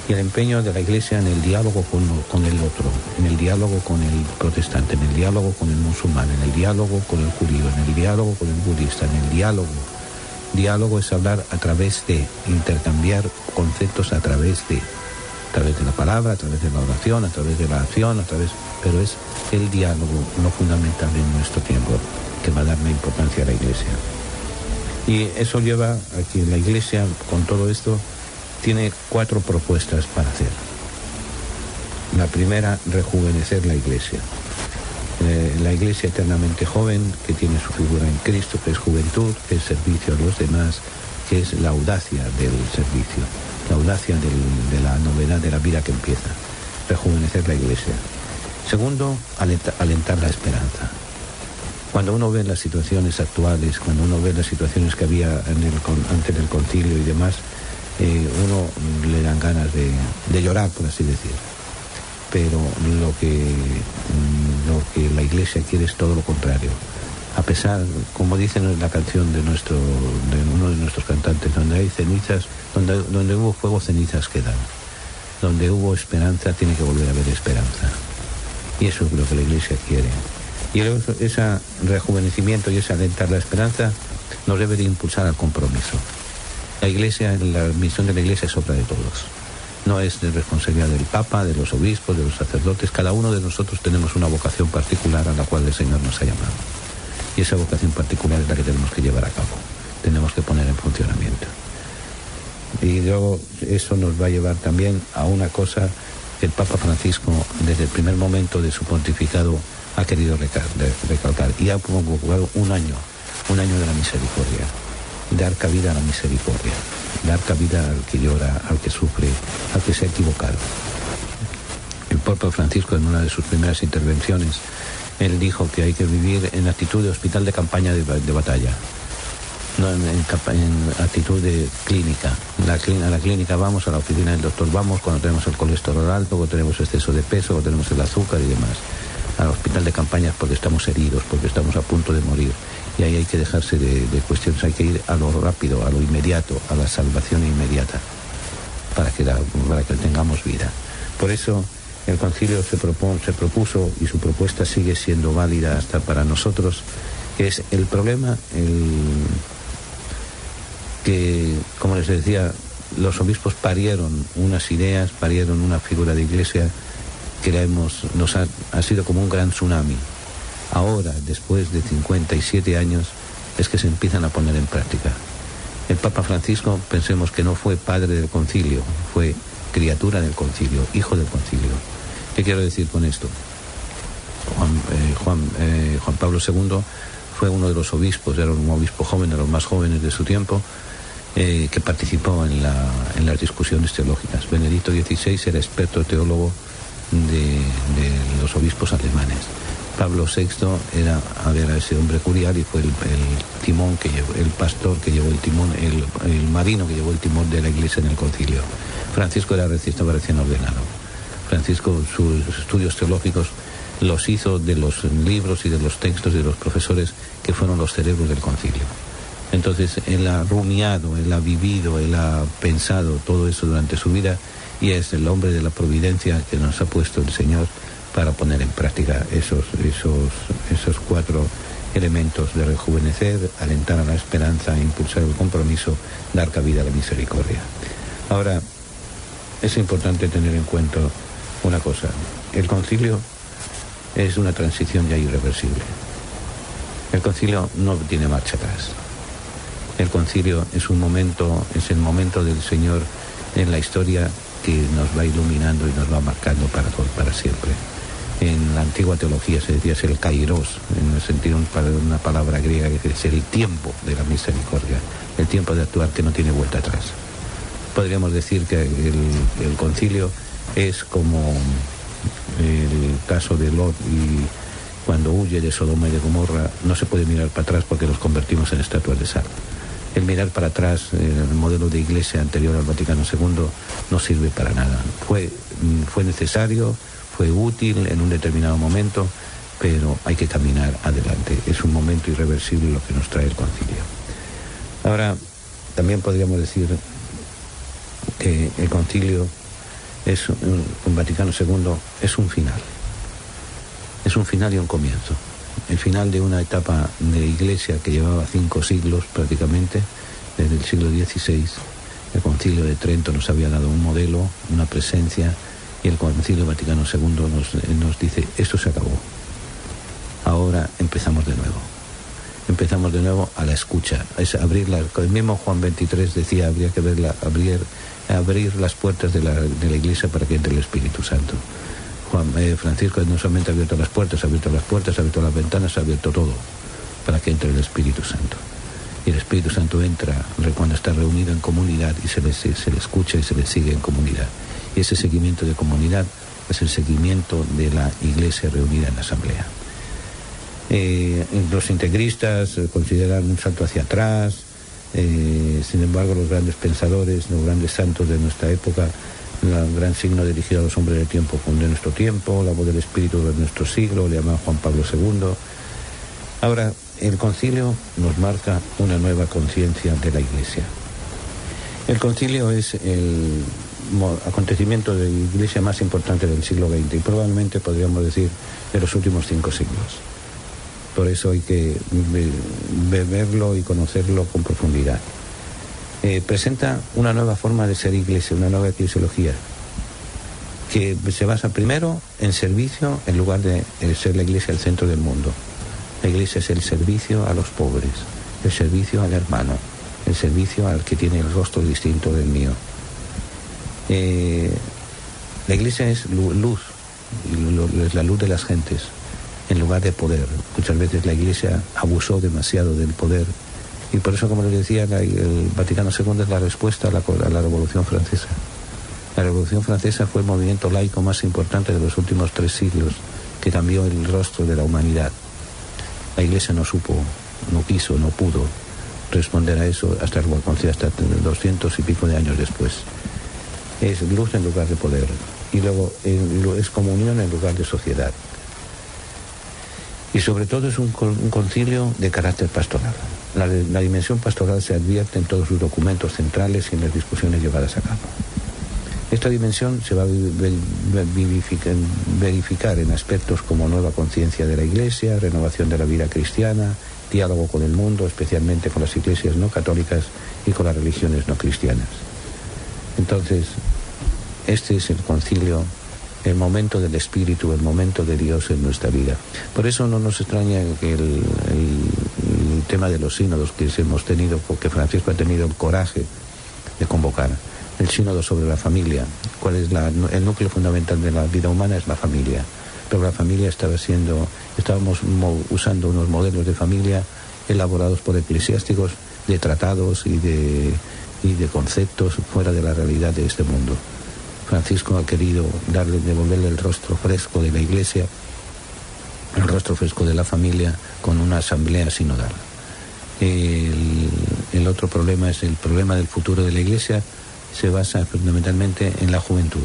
Y el empeño de la Iglesia en el diálogo con el otro, en el diálogo con el protestante, en el diálogo con el musulmán, en el diálogo con el judío, en el diálogo con el budista, en el diálogo. Diálogo es hablar a través de, intercambiar conceptos a través de la palabra, a través de la oración, a través de la acción, pero es el diálogo lo fundamental en nuestro tiempo que va a darle importancia a la Iglesia. Y eso lleva a que la Iglesia, con todo esto, tiene 4 propuestas para hacer. La primera, rejuvenecer la Iglesia. La Iglesia eternamente joven, que tiene su figura en Cristo, que es juventud, que es servicio a los demás, que es la audacia del servicio, la audacia de la novedad de la vida que empieza. Rejuvenecer la Iglesia. Segundo, alentar la esperanza. Cuando uno ve las situaciones actuales, cuando uno ve las situaciones que había antes del concilio y demás, uno le dan ganas de llorar, por así decir. Pero lo que la Iglesia quiere es todo lo contrario. A pesar, como dice en la canción de uno de nuestros cantantes, donde hay cenizas, donde hubo fuego, cenizas quedan. Donde hubo esperanza, tiene que volver a haber esperanza. Y eso es lo que la Iglesia quiere. Y ese rejuvenecimiento y ese alentar la esperanza nos debe de impulsar al compromiso. La misión de la Iglesia es obra de todos. No es de responsabilidad del Papa, de los obispos, de los sacerdotes. Cada uno de nosotros tenemos una vocación particular a la cual el Señor nos ha llamado. Y esa vocación particular es la que tenemos que llevar a cabo. Tenemos que poner en funcionamiento. Y luego eso nos va a llevar también a una cosa que el Papa Francisco, desde el primer momento de su pontificado, ha querido recalcar. Y ha convocado un año de la misericordia. Dar cabida a la misericordia. Dar cabida al que llora, al que sufre, al que se ha equivocado. El Papa Francisco, en una de sus primeras intervenciones, él dijo que hay que vivir en actitud de hospital de campaña de batalla, no en actitud de clínica. A la clínica vamos, a la oficina del doctor vamos cuando tenemos el colesterol alto, cuando tenemos exceso de peso, cuando tenemos el azúcar y demás. Al hospital de campaña porque estamos heridos, porque estamos a punto de morir. Y ahí hay que dejarse de cuestiones, hay que ir a lo rápido, a lo inmediato, a la salvación inmediata, para que tengamos vida. Por eso el concilio se propuso, y su propuesta sigue siendo válida hasta para nosotros, que es el problema, que, como les decía, los obispos parieron unas ideas, parieron una figura de Iglesia que ha sido como un gran tsunami. Ahora, después de 57 años, es que se empiezan a poner en práctica. El Papa Francisco, pensemos que no fue padre del concilio, fue criatura del concilio, hijo del concilio. ¿Qué quiero decir con esto? Juan Pablo II fue uno de los obispos, era un obispo joven, de los más jóvenes de su tiempo, que participó en las discusiones teológicas. Benedicto XVI era experto teólogo de los obispos alemanes. Pablo VI era ese hombre curial y fue el timón que llevó, el pastor que llevó el timón, el marino que llevó el timón de la Iglesia en el concilio. Francisco estaba recién ordenado. Francisco, sus estudios teológicos los hizo de los libros y de los textos de los profesores que fueron los cerebros del concilio. Entonces él ha rumiado, él ha vivido, él ha pensado todo eso durante su vida y es el hombre de la providencia que nos ha puesto el Señor para poner en práctica esos 4 elementos de rejuvenecer, alentar a la esperanza, impulsar el compromiso, dar cabida a la misericordia. Ahora, es importante tener en cuenta una cosa. El concilio es una transición ya irreversible. El concilio no tiene marcha atrás. El concilio es el momento del Señor en la historia que nos va iluminando y nos va marcando para siempre. En la antigua teología se decía es el kairos, en el sentido de una palabra griega que es el tiempo de la misericordia, el tiempo de actuar que no tiene vuelta atrás. Podríamos decir que el concilio es como el caso de Lot y cuando huye de Sodoma y de Gomorra no se puede mirar para atrás porque los convertimos en estatuas de sal. El mirar para atrás, el modelo de iglesia anterior al Vaticano II, no sirve para nada. Fue necesario, fue útil en un determinado momento, pero hay que caminar adelante. Es un momento irreversible lo que nos trae el concilio. Ahora, también podríamos decir que el concilio con Vaticano II es un final. Es un final y un comienzo. El final de una etapa de iglesia que llevaba 5 siglos prácticamente, desde el siglo XVI. El Concilio de Trento nos había dado un modelo, una presencia, y el Concilio Vaticano II nos dice, esto se acabó. Ahora empezamos de nuevo. Empezamos de nuevo a la escucha, es abrirla. El mismo Juan XXIII decía, habría que abrir abrir las puertas de la Iglesia para que entre el Espíritu Santo. Francisco no solamente ha abierto las puertas, ha abierto las ventanas, ha abierto todo para que entre el Espíritu Santo. Y el Espíritu Santo entra cuando está reunido en comunidad y se le escucha y se le sigue en comunidad. Y ese seguimiento de comunidad es el seguimiento de la Iglesia reunida en la Asamblea. Los integristas consideran un salto hacia atrás, sin embargo los grandes pensadores, los grandes santos de nuestra época, el gran signo dirigido a los hombres del tiempo de nuestro tiempo, la voz del Espíritu de nuestro siglo, le llaman Juan Pablo II. Ahora, el concilio nos marca una nueva conciencia de la Iglesia. El concilio es el acontecimiento de la Iglesia más importante del siglo XX y probablemente podríamos decir de los últimos 5 siglos. Por eso hay que verlo y conocerlo con profundidad. Presenta una nueva forma de ser Iglesia, una nueva eclesiología, que se basa primero en servicio en lugar de ser la Iglesia el centro del mundo. La Iglesia es el servicio a los pobres, el servicio al hermano, el servicio al que tiene el rostro distinto del mío. La Iglesia es luz, es la luz de las gentes, en lugar de poder. Muchas veces la Iglesia abusó demasiado del poder y por eso, como les decía, el Vaticano II es la respuesta a la Revolución Francesa. La Revolución Francesa fue el movimiento laico más importante de los últimos 3 siglos, que cambió el rostro de la humanidad. La Iglesia no supo, no quiso, no pudo responder a eso hasta 200 y pico de años después. Es luz en lugar de poder y luego es comunión en lugar de sociedad. Y sobre todo es un concilio de carácter pastoral. La dimensión pastoral se advierte en todos sus documentos centrales y en las discusiones llevadas a cabo. Esta dimensión se va a verificar en aspectos como nueva conciencia de la Iglesia, renovación de la vida cristiana, diálogo con el mundo, especialmente con las iglesias no católicas y con las religiones no cristianas. Entonces, este es el concilio, el momento del Espíritu, el momento de Dios en nuestra vida. Por eso no nos extraña que el tema de los sínodos que hemos tenido, porque Francisco ha tenido el coraje de convocar. El sínodo sobre la familia. ¿Cuál es el núcleo fundamental de la vida humana? Es la familia. Pero la familia estábamos usando unos modelos de familia elaborados por eclesiásticos, de tratados y de conceptos fuera de la realidad de este mundo. Francisco ha querido devolverle el rostro fresco de la Iglesia, el rostro fresco de la familia, con una asamblea sinodal. El otro problema es el problema del futuro de la Iglesia. Se basa fundamentalmente en la juventud.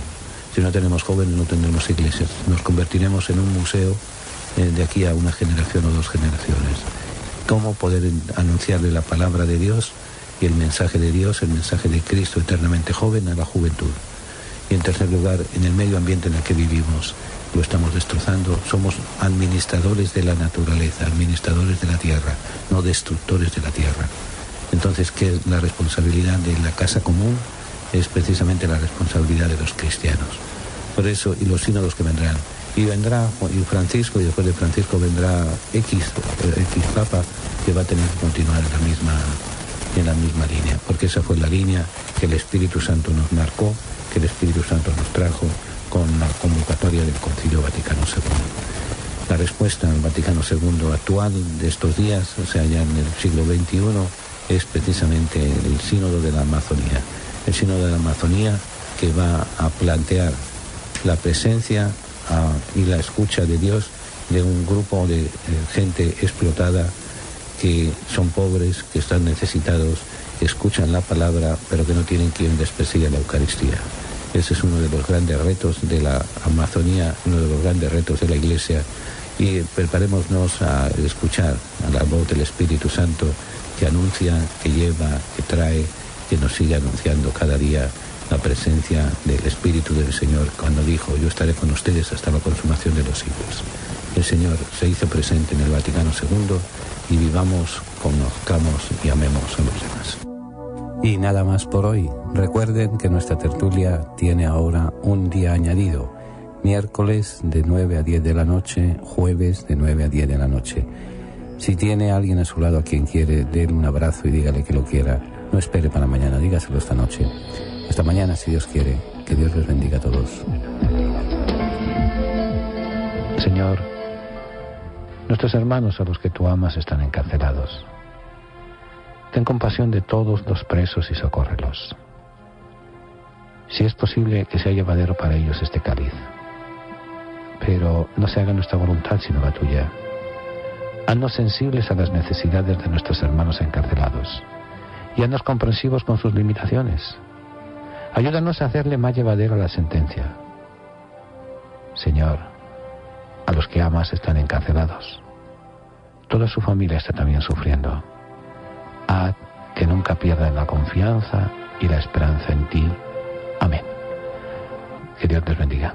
Si no tenemos jóvenes, no tendremos iglesias. Nos convertiremos en un museo de aquí a una generación o 2 generaciones. ¿Cómo poder anunciarle la palabra de Dios y el mensaje de Dios, el mensaje de Cristo eternamente joven a la juventud? Y en tercer lugar, en el medio ambiente en el que vivimos, lo estamos destrozando. Somos administradores de la naturaleza, administradores de la tierra, no destructores de la tierra. Entonces, ¿qué es la responsabilidad de la casa común? Es precisamente la responsabilidad de los cristianos. Por eso, y los sínodos que vendrán. Y vendrá Francisco, y después de Francisco vendrá X Papa, que va a tener que continuar en la misma línea, porque esa fue la línea que el Espíritu Santo nos marcó, que el Espíritu Santo nos trajo con la convocatoria del Concilio Vaticano II. La respuesta al Vaticano II actual de estos días, o sea, ya en el siglo XXI, es precisamente el Sínodo de la Amazonía. El Sínodo de la Amazonía, que va a plantear la presencia y la escucha de Dios de un grupo de gente explotada, que son pobres, que están necesitados, que escuchan la palabra, pero que no tienen quien les persiga la Eucaristía. Ese es uno de los grandes retos de la Amazonía, uno de los grandes retos de la Iglesia, y preparémonos a escuchar a la voz del Espíritu Santo, que anuncia, que lleva, que trae, que nos sigue anunciando cada día la presencia del Espíritu del Señor, cuando dijo: yo estaré con ustedes hasta la consumación de los siglos. El Señor se hizo presente en el Vaticano II, y vivamos, conozcamos y amemos a los demás. Y nada más por hoy. Recuerden que nuestra tertulia tiene ahora un día añadido: miércoles de 9 a 10 de la noche, jueves de 9 a 10 de la noche. Si tiene a alguien a su lado a quien quiere, déle un abrazo y dígale que lo quiera. No espere para mañana, dígaselo esta noche. Hasta mañana, si Dios quiere. Que Dios les bendiga a todos. Señor, nuestros hermanos a los que tú amas están encarcelados. Ten compasión de todos los presos y socórrelos. Si es posible, que sea llevadero para ellos este cáliz. Pero no se haga nuestra voluntad sino la tuya. Haznos sensibles a las necesidades de nuestros hermanos encarcelados y haznos comprensivos con sus limitaciones. Ayúdanos a hacerle más llevadero la sentencia. Señor, a los que amas están encarcelados. Toda su familia está también sufriendo. Haz que nunca pierdan la confianza y la esperanza en ti. Amén. Que Dios les bendiga.